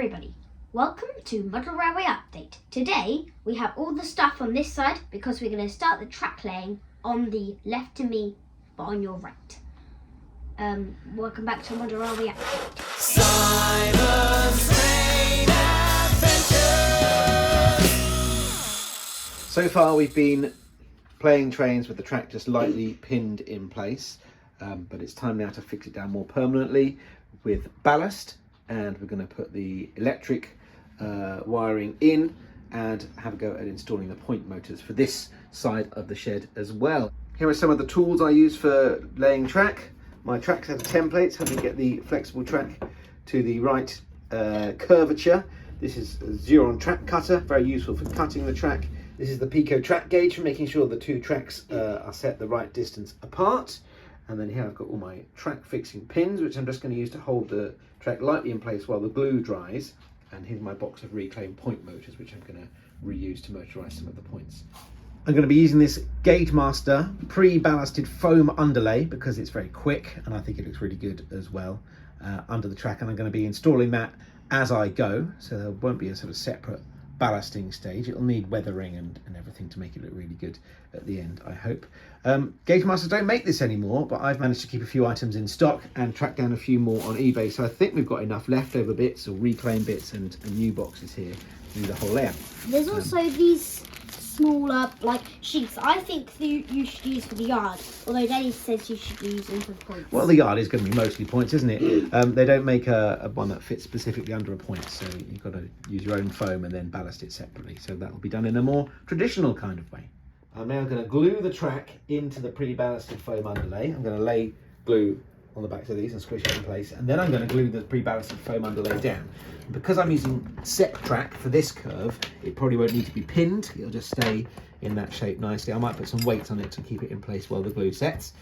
everybody, welcome to Model Railway Update. Today we have all the stuff on this side because we're going to start the track laying on the left to me but on your right. Welcome back to Model Railway Update. Simon's Train Adventures! So far we've been playing trains with the track just lightly pinned in place, but it's time now to fix it down more permanently with ballast. And we're going to put the electric wiring in and have a go at installing the point motors for this side of the shed as well. Here are some of the tools I use for laying track. My track set of templates help me get the flexible track to the right curvature. This is a Xeron track cutter, very useful for cutting the track. This is the Pico track gauge for making sure the two tracks are set the right distance apart. And then here I've got all my track fixing pins, which I'm just going to use to hold the track lightly in place while the glue dries. And here's my box of reclaimed point motors, which I'm going to reuse to motorise some of the points. I'm going to be using this Gauge Master pre-ballasted foam underlay because it's very quick and I think it looks really good as well under the track. And I'm going to be installing that as I go, so there won't be a sort of separate ballasting stage. It'll need weathering and everything to make it look really good at the end, I hope. Gauge Masters don't make this anymore, but I've managed to keep a few items in stock and track down a few more on eBay, so I think we've got enough leftover bits or reclaimed bits and new boxes here to do the whole layout. There's also these smaller sheets I think you should use for the yard, although Daddy says you should use them for the points. Well, the yard is going to be mostly points, isn't it? They don't make a one that fits specifically under a point, so you've got to use your own foam and then ballast it separately, so that will be done in a more traditional kind of way. I'm now going to glue the track into the pre-ballasted foam underlay. I'm going to lay glue on the backs of these and squish it in place, and then I'm going to glue the pre-ballasted foam underlay down. And because I'm using set track for this curve, it probably won't need to be pinned. It'll just stay in that shape nicely. I might put some weights on it to keep it in place while the glue sets.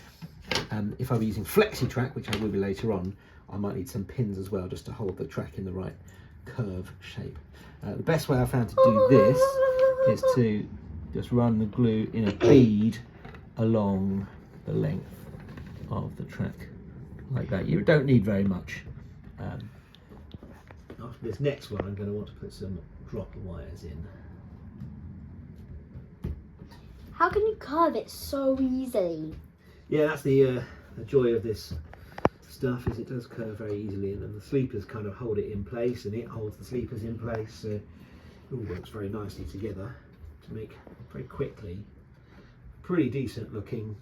And if I'm using flexi track, which I will be later on, I might need some pins as well just to hold the track in the right curve shape. The best way I found to do this is to just run the glue in a bead along the length of the track like that. You don't need very much. After this next one, I'm going to want to put some dropper wires in. How can you curve it so easily? Yeah, that's the joy of this stuff, is it does curve very easily, and then the sleepers kind of hold it in place and it holds the sleepers in place, so it all works very nicely together to make very quickly pretty decent looking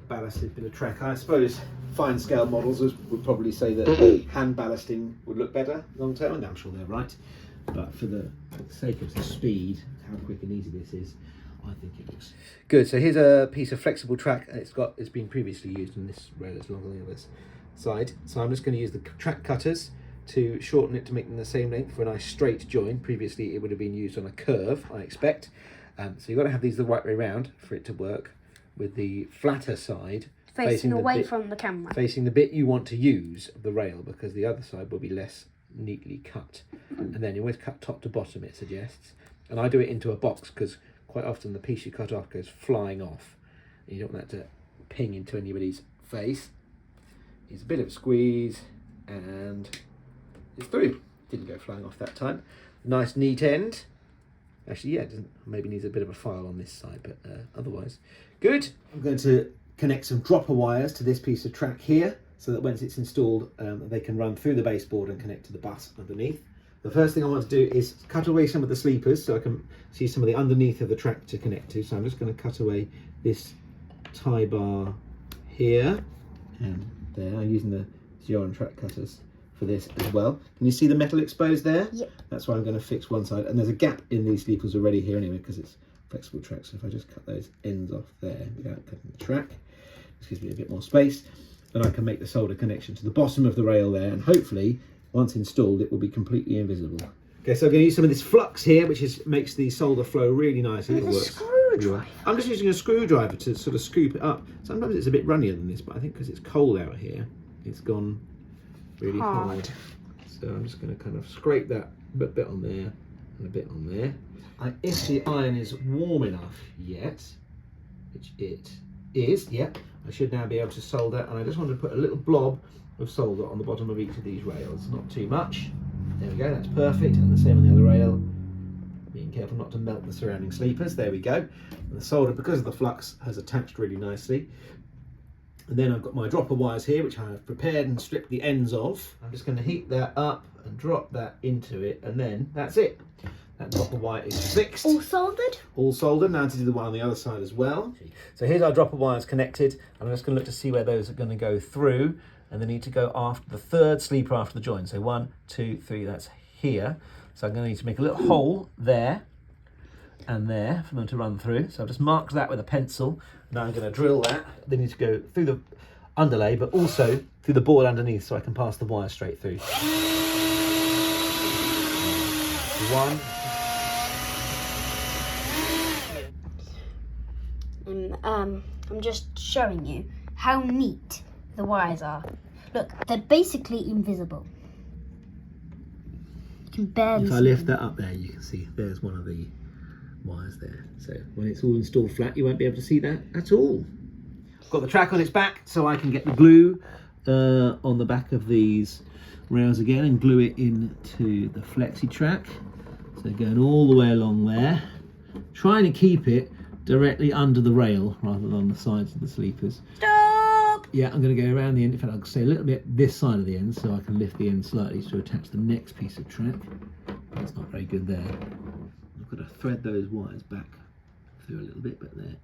ballasted bit of track. I suppose fine scale models would probably say that hand ballasting would look better long term, and I'm sure they're right, but for the sake of the speed, how quick and easy this is, I think it looks good. So here's a piece of flexible track. It's been previously used in this rail that's longer than the other side, so I'm just going to use the track cutters to shorten it to make them the same length for a nice straight join. Previously it would have been used on a curve, I expect. So you've got to have these the right way around for it to work, with the flatter side Facing away from the camera. Facing the bit you want to use of the rail, because the other side will be less neatly cut. And then you always cut top to bottom, it suggests. And I do it into a box because quite often the piece you cut off goes flying off. You don't want that to ping into anybody's face. It's a bit of a squeeze and it's through. Didn't go flying off that time. Nice neat end. Actually, yeah, it doesn't, maybe needs a bit of a file on this side, but otherwise good. I'm going to connect some dropper wires to this piece of track here, so that once it's installed, they can run through the baseboard and connect to the bus underneath. The first thing I want to do is cut away some of the sleepers so I can see some of the underneath of the track to connect to. So I'm just going to cut away this tie bar here and there. I'm using the Xeron track cutters for this as well. Can you see the metal exposed there? Yep. That's why I'm going to fix one side, and there's a gap in these sleepers already here anyway because it's flexible track. So if I just cut those ends off there without cutting the track, this gives me a bit more space. Then I can make the solder connection to the bottom of the rail there, and hopefully once installed it will be completely invisible. Okay, so I'm going to use some of this flux here, which makes the solder flow really nicely. With a screwdriver. I'm just using a screwdriver to sort of scoop it up. Sometimes it's a bit runnier than this, but I think because it's cold out here, it's gone really hard. So I'm just going to kind of scrape that bit on there and a bit on there. If the iron is warm enough yet, which it is, yep, I should now be able to solder, and I just want to put a little blob of solder on the bottom of each of these rails, not too much. There we go, that's perfect. And the same on the other rail. Being careful not to melt the surrounding sleepers. There we go. And the solder, because of the flux, has attached really nicely. And then I've got my dropper wires here, which I have prepared and stripped the ends of. I'm just going to heat that up and drop that into it, and then that's it. That dropper wire is fixed. All soldered? All soldered. Now to do the one on the other side as well. So here's our dropper wires connected. I'm just going to look to see where those are going to go through, and they need to go after the third sleeper after the join. So 1, 2, 3, that's here. So I'm going to need to make a little hole there and there for them to run through. So I've just marked that with a pencil. Now I'm going to drill that. They need to go through the underlay, but also through the board underneath, so I can pass the wire straight through. 1. I'm just showing you how neat the wires are. Look, they're basically invisible. You can barely If I see lift them. that up there, you can see there's one of the wires there. So when it's all installed flat, you won't be able to see that at all. Got the track on its back, so I can get the glue on the back of these rails again and glue it into the flexi track. So going all the way along there, trying to keep it directly under the rail rather than on the sides of the sleepers. Stop! Yeah, I'm going to go around the end. In fact, I'll stay a little bit this side of the end so I can lift the end slightly to attach the next piece of track. That's not very good there. I've got to thread those wires back through a little bit, but they're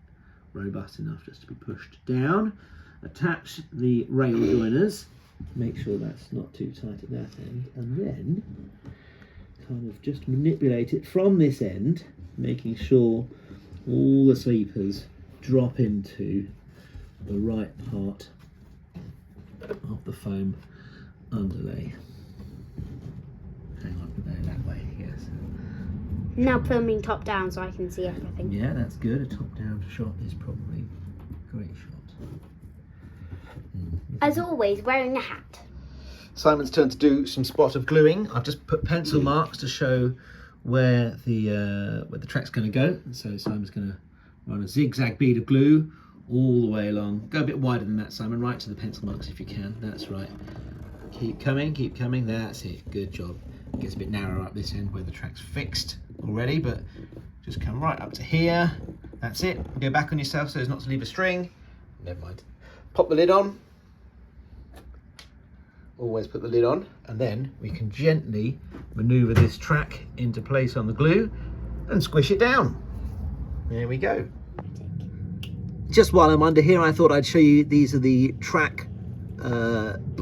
robust enough just to be pushed down. Attach the rail joiners. Make sure that's not too tight at that end, and then kind of just manipulate it from this end, making sure all the sleepers drop into the right part of the foam underlay. Hang on, there, that way, yes. Now filming top down so I can see everything. Yeah, that's good. A top-down shot is probably a great shot. As always, wearing a hat. Simon's turn to do some spot of gluing. I've just put pencil marks to show where the track's going to go. So Simon's going to run a zigzag bead of glue all the way along. Go a bit wider than that, Simon. Right to the pencil marks if you can. That's right. Keep coming, keep coming. That's it. Good job. It gets a bit narrower up this end where the track's fixed already, but just come right up to here. That's it. Go back on yourself so as not to leave a string. Never mind. Pop the lid on. Always put the lid on, and then we can gently maneuver this track into place on the glue and squish it down. There we go. Just while I'm under here, I thought I'd show you, these are the track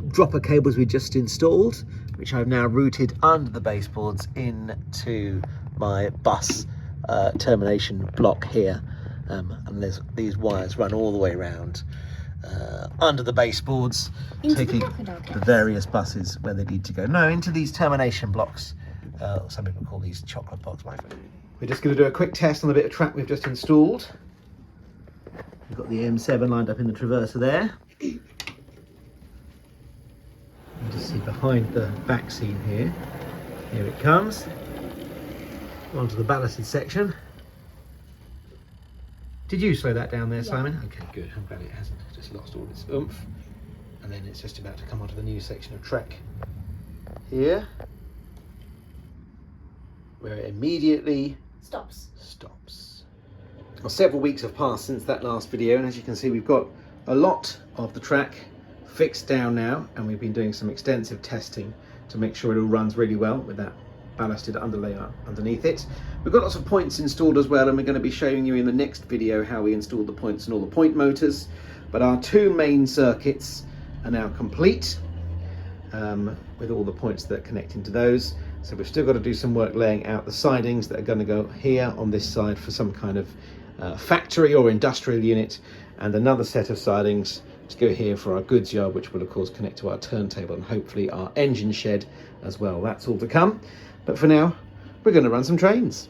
dropper cables we just installed, which I've now routed under the baseboards into my bus termination block here. And these wires run all the way around under the baseboards, taking the various buses where they need to go. No, into these termination blocks. Some people call these chocolate blocks, my friend. We're just going to do a quick test on the bit of track we've just installed. We've got the M7 lined up in the traverser there. You can just see behind the back seam here. Here it comes. Onto the ballasted section. Did you slow that down there, Simon? Okay, good. I'm glad it hasn't just lost all its oomph. And then it's just about to come onto the new section of track here, where it immediately Stops. Well, several weeks have passed since that last video, and as you can see, we've got a lot of the track fixed down now, and we've been doing some extensive testing to make sure it all runs really well with that ballasted underlay underneath it. We've got lots of points installed as well, and we're going to be showing you in the next video how we installed the points and all the point motors. But our two main circuits are now complete with all the points that connect into those. So we've still got to do some work laying out the sidings that are going to go here on this side for some kind of factory or industrial unit, and another set of sidings to go here for our goods yard, which will of course connect to our turntable and hopefully our engine shed as well. That's all to come. But for now, we're going to run some trains.